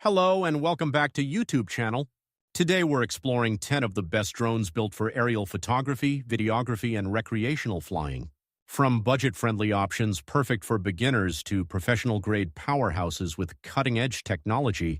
Hello and welcome back to YouTube channel. Today we're exploring 10 of the best drones built for aerial photography, videography, and recreational flying. From budget-friendly options perfect for beginners to professional-grade powerhouses with cutting-edge technology,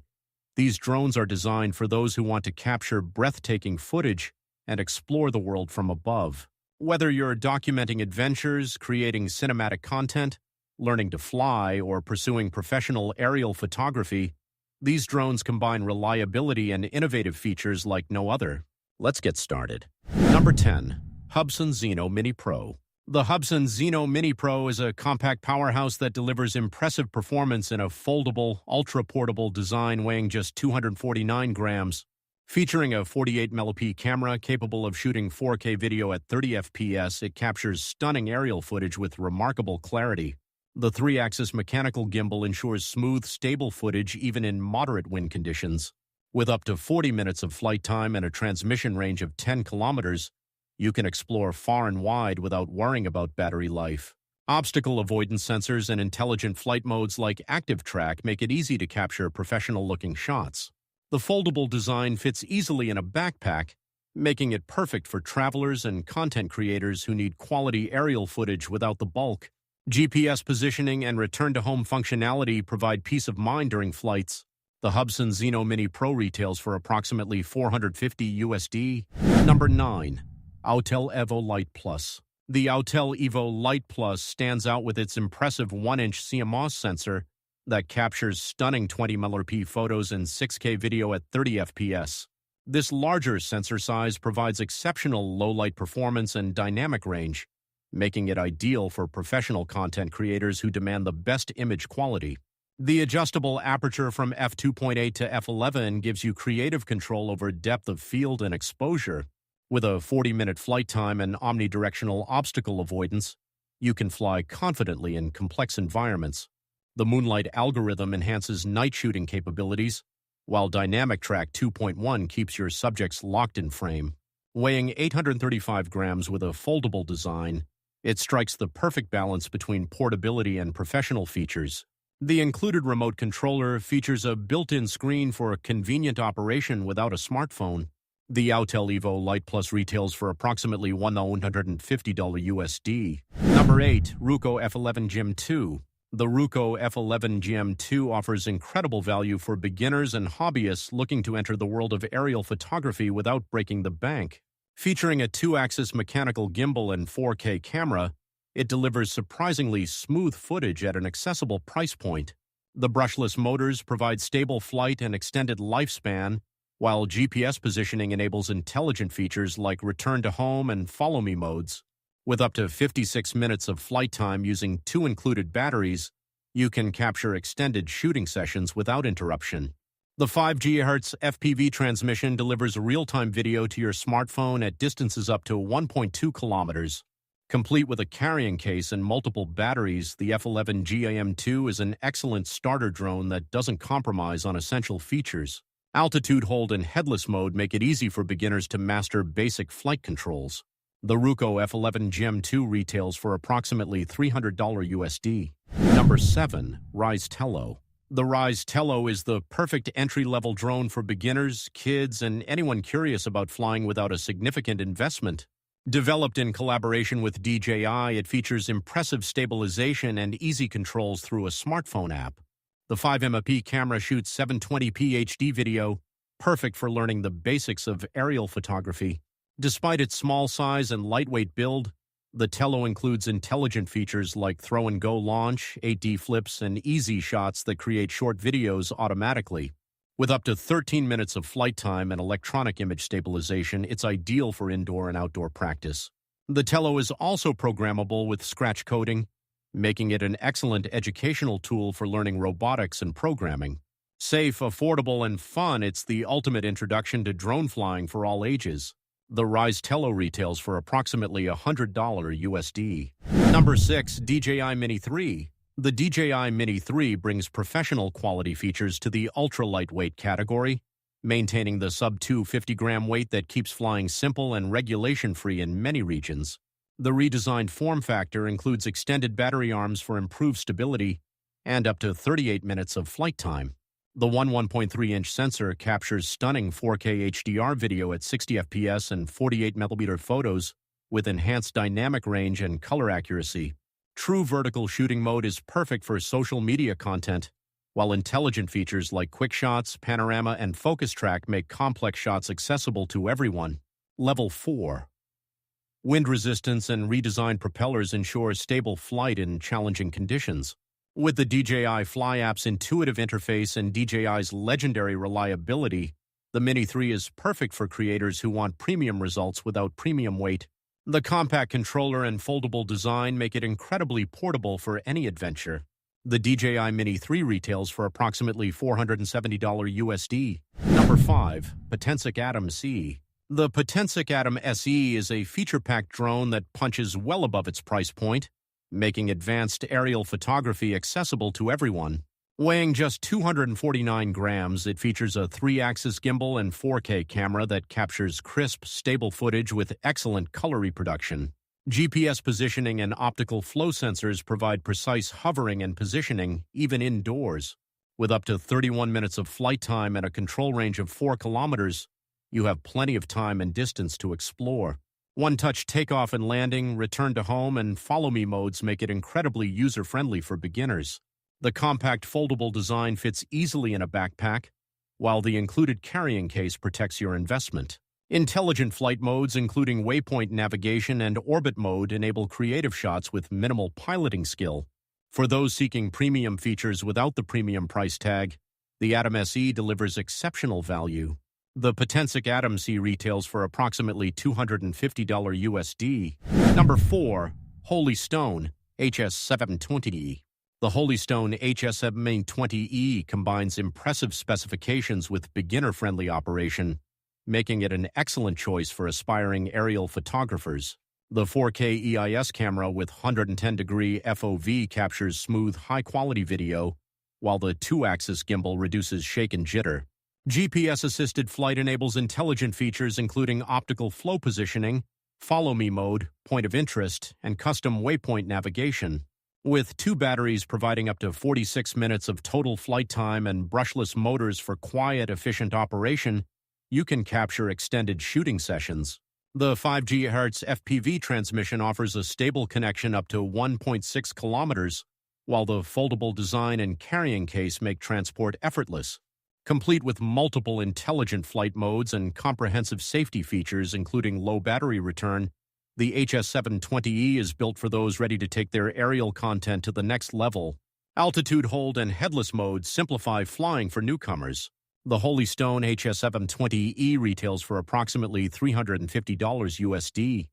these drones are designed for those who want to capture breathtaking footage and explore the world from above. Whether you're documenting adventures, creating cinematic content, learning to fly, or pursuing professional aerial photography, these drones combine reliability and innovative features like no other. Let's get started. Number 10. Hubsan Zino Mini Pro. The Hubsan Zino Mini Pro is a compact powerhouse that delivers impressive performance in a foldable, ultra-portable design weighing just 249 grams. Featuring a 48mm camera capable of shooting 4K video at 30 FPS, it captures stunning aerial footage with remarkable clarity. The 3-axis mechanical gimbal ensures smooth, stable footage even in moderate wind conditions. With up to 40 minutes of flight time and a transmission range of 10 kilometers, you can explore far and wide without worrying about battery life. Obstacle avoidance sensors and intelligent flight modes like Active Track make it easy to capture professional-looking shots. The foldable design fits easily in a backpack, making it perfect for travelers and content creators who need quality aerial footage without the bulk. GPS positioning and return-to-home functionality provide peace of mind during flights. The Hubsan Zino Mini Pro retails for approximately $450 USD. Number 9. Autel Evo Lite Plus. The Autel Evo Lite Plus stands out with its impressive 1-inch CMOS sensor that captures stunning 20mm photos and 6K video at 30 FPS. This larger sensor size provides exceptional low-light performance and dynamic range, making it ideal for professional content creators who demand the best image quality. The adjustable aperture from f2.8 to f11 gives you creative control over depth of field and exposure. With a 40-minute flight time and omnidirectional obstacle avoidance, you can fly confidently in complex environments. The Moonlight algorithm enhances night shooting capabilities, while Dynamic Track 2.1 keeps your subjects locked in frame. Weighing 835 grams with a foldable design, it strikes the perfect balance between portability and professional features. The included remote controller features a built-in screen for a convenient operation without a smartphone. The Autel Evo Lite Plus retails for approximately $150 USD. Number 8. Ruko F11 Gem 2. The Ruko F11 Gem 2 offers incredible value for beginners and hobbyists looking to enter the world of aerial photography without breaking the bank. Featuring a 2-axis mechanical gimbal and 4K camera, it delivers surprisingly smooth footage at an accessible price point. The brushless motors provide stable flight and extended lifespan, while GPS positioning enables intelligent features like return to home and follow me modes. With up to 56 minutes of flight time using 2 included batteries, you can capture extended shooting sessions without interruption. The 5 GHz FPV transmission delivers real-time video to your smartphone at distances up to 1.2 kilometers. Complete with a carrying case and multiple batteries, the F11 GAM2 is an excellent starter drone that doesn't compromise on essential features. Altitude hold and headless mode make it easy for beginners to master basic flight controls. The Ruko F11 Gem 2 retails for approximately $300 USD. Number 7. Ryze Tello. The Ryze Tello is the perfect entry-level drone for beginners, kids, and anyone curious about flying without a significant investment. Developed in collaboration with DJI, it features impressive stabilization and easy controls through a smartphone app. The 5MP camera shoots 720p HD video, perfect for learning the basics of aerial photography. Despite its small size and lightweight build, the Tello includes intelligent features like throw-and-go launch, 8D flips, and easy shots that create short videos automatically. With up to 13 minutes of flight time and electronic image stabilization, it's ideal for indoor and outdoor practice. The Tello is also programmable with scratch coding, making it an excellent educational tool for learning robotics and programming. Safe, affordable, and fun, it's the ultimate introduction to drone flying for all ages. The Ryze Tello retails for approximately $100 USD. Number 6. DJI Mini 3. The DJI Mini 3 brings professional quality features to the ultra-lightweight category, maintaining the sub-250-gram weight that keeps flying simple and regulation-free in many regions. The redesigned form factor includes extended battery arms for improved stability and up to 38 minutes of flight time. The 1.3-inch sensor captures stunning 4K HDR video at 60 FPS and 48mm photos with enhanced dynamic range and color accuracy. True vertical shooting mode is perfect for social media content, while intelligent features like quick shots, panorama, and focus track make complex shots accessible to everyone. Level 4. Wind resistance and redesigned propellers ensure stable flight in challenging conditions. With the DJI Fly app's intuitive interface and DJI's legendary reliability, the Mini 3 is perfect for creators who want premium results without premium weight. The compact controller and foldable design make it incredibly portable for any adventure. The DJI Mini 3 retails for approximately $470 USD. Number 5. Potensic Atom C. The Potensic Atom SE is a feature-packed drone that punches well above its price point, making advanced aerial photography accessible to everyone. Weighing just 249 grams, it features a 3-axis gimbal and 4K camera that captures crisp, stable footage with excellent color reproduction. GPS positioning and optical flow sensors provide precise hovering and positioning, even indoors. With up to 31 minutes of flight time and a control range of 4 kilometers, you have plenty of time and distance to explore. One-touch takeoff and landing, return to home, and follow-me modes make it incredibly user-friendly for beginners. The compact foldable design fits easily in a backpack, while the included carrying case protects your investment. Intelligent flight modes, including waypoint navigation and orbit mode, enable creative shots with minimal piloting skill. For those seeking premium features without the premium price tag, the Atom SE delivers exceptional value. The Potensic Atom C retails for approximately $250 USD. Number 4. Holy Stone HS720E. The Holy Stone HS720E combines impressive specifications with beginner-friendly operation, making it an excellent choice for aspiring aerial photographers. The 4K EIS camera with 110-degree FOV captures smooth, high-quality video, while the 2-axis gimbal reduces shake and jitter. GPS-assisted flight enables intelligent features including optical flow positioning, follow-me mode, point of interest, and custom waypoint navigation. With 2 batteries providing up to 46 minutes of total flight time and brushless motors for quiet, efficient operation, you can capture extended shooting sessions. The 5 GHz FPV transmission offers a stable connection up to 1.6 kilometers, while the foldable design and carrying case make transport effortless. Complete with multiple intelligent flight modes and comprehensive safety features including low battery return, the HS720E is built for those ready to take their aerial content to the next level. Altitude hold and headless modes simplify flying for newcomers. The Holy Stone HS720E retails for approximately $350 USD.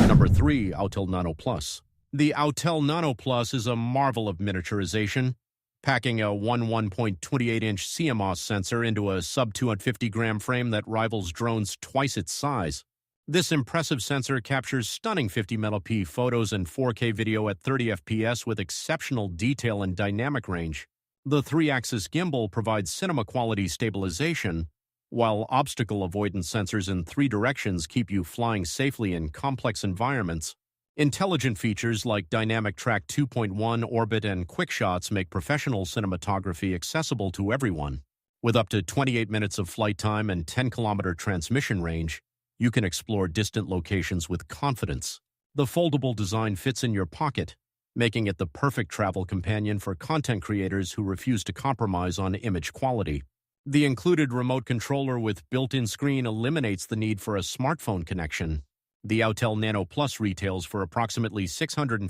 Number 3. Autel Nano Plus. The Autel Nano Plus is a marvel of miniaturization, packing a 1.28-inch CMOS sensor into a sub-250-gram frame that rivals drones twice its size. This impressive sensor captures stunning 50mm photos and 4K video at 30 FPS with exceptional detail and dynamic range. The 3-axis gimbal provides cinema-quality stabilization, while obstacle avoidance sensors in 3 directions keep you flying safely in complex environments. Intelligent features like Dynamic Track 2.1 Orbit and Quick Shots make professional cinematography accessible to everyone. With up to 28 minutes of flight time and 10-kilometer transmission range, you can explore distant locations with confidence. The foldable design fits in your pocket, making it the perfect travel companion for content creators who refuse to compromise on image quality. The included remote controller with built-in screen eliminates the need for a smartphone connection. The Autel Nano Plus retails for approximately $650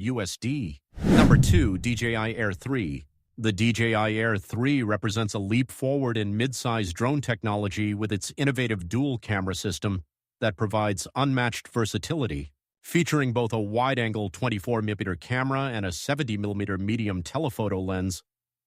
USD. Number 2. DJI Air 3. The DJI Air 3 represents a leap forward in mid-size drone technology with its innovative dual-camera system that provides unmatched versatility. Featuring both a wide-angle 24mm camera and a 70mm medium telephoto lens,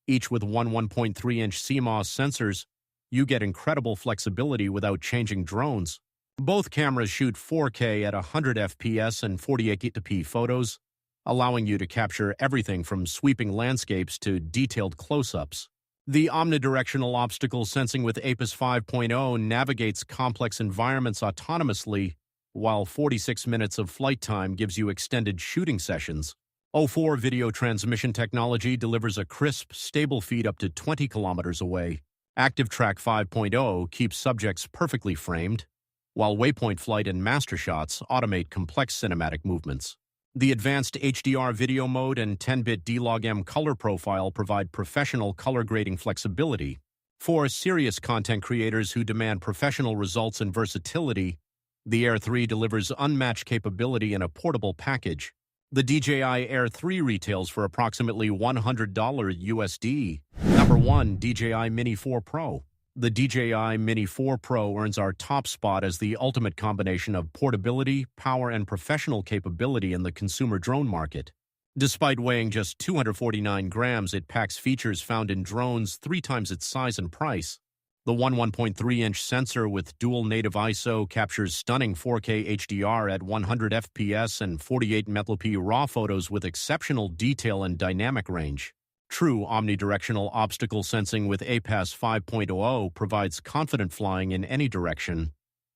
each with 1.3-inch CMOS sensors, you get incredible flexibility without changing drones. Both cameras shoot 4K at 100 FPS and 48p photos, allowing you to capture everything from sweeping landscapes to detailed close-ups. The omnidirectional obstacle sensing with APIS 5.0 navigates complex environments autonomously, while 46 minutes of flight time gives you extended shooting sessions. O4 video transmission technology delivers a crisp, stable feed up to 20 kilometers away. Active Track 5.0 keeps subjects perfectly framed, while Waypoint Flight and Master Shots automate complex cinematic movements. The advanced HDR video mode and 10-bit D-Log-M color profile provide professional color grading flexibility. For serious content creators who demand professional results and versatility, the Air 3 delivers unmatched capability in a portable package. The DJI Air 3 retails for approximately $100 USD. Number 1. DJI Mini 4 Pro. The DJI Mini 4 Pro earns our top spot as the ultimate combination of portability, power, and professional capability in the consumer drone market. Despite weighing just 249 grams, it packs features found in drones 3 times its size and price. The 1.3-inch sensor with dual native ISO captures stunning 4K HDR at 100 FPS and 48 MP RAW photos with exceptional detail and dynamic range. True omnidirectional obstacle sensing with APAS 5.0 provides confident flying in any direction,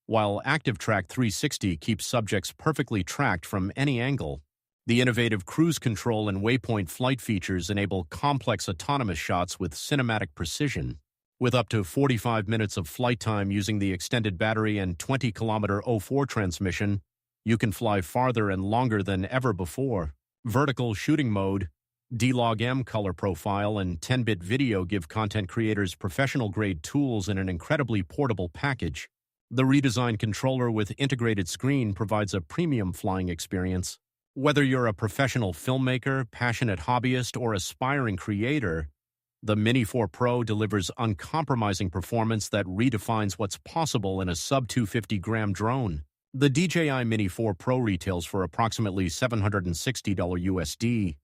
while Active Track 360 keeps subjects perfectly tracked from any angle. The innovative cruise control and waypoint flight features enable complex autonomous shots with cinematic precision. With up to 45 minutes of flight time using the extended battery and 20-kilometer O4 transmission, you can fly farther and longer than ever before. Vertical shooting mode, D-Log-M color profile, and 10-bit video give content creators professional-grade tools in an incredibly portable package. The redesigned controller with integrated screen provides a premium flying experience. Whether you're a professional filmmaker, passionate hobbyist, or aspiring creator, the Mini 4 Pro delivers uncompromising performance that redefines what's possible in a sub-250-gram drone. The DJI Mini 4 Pro retails for approximately $760 USD.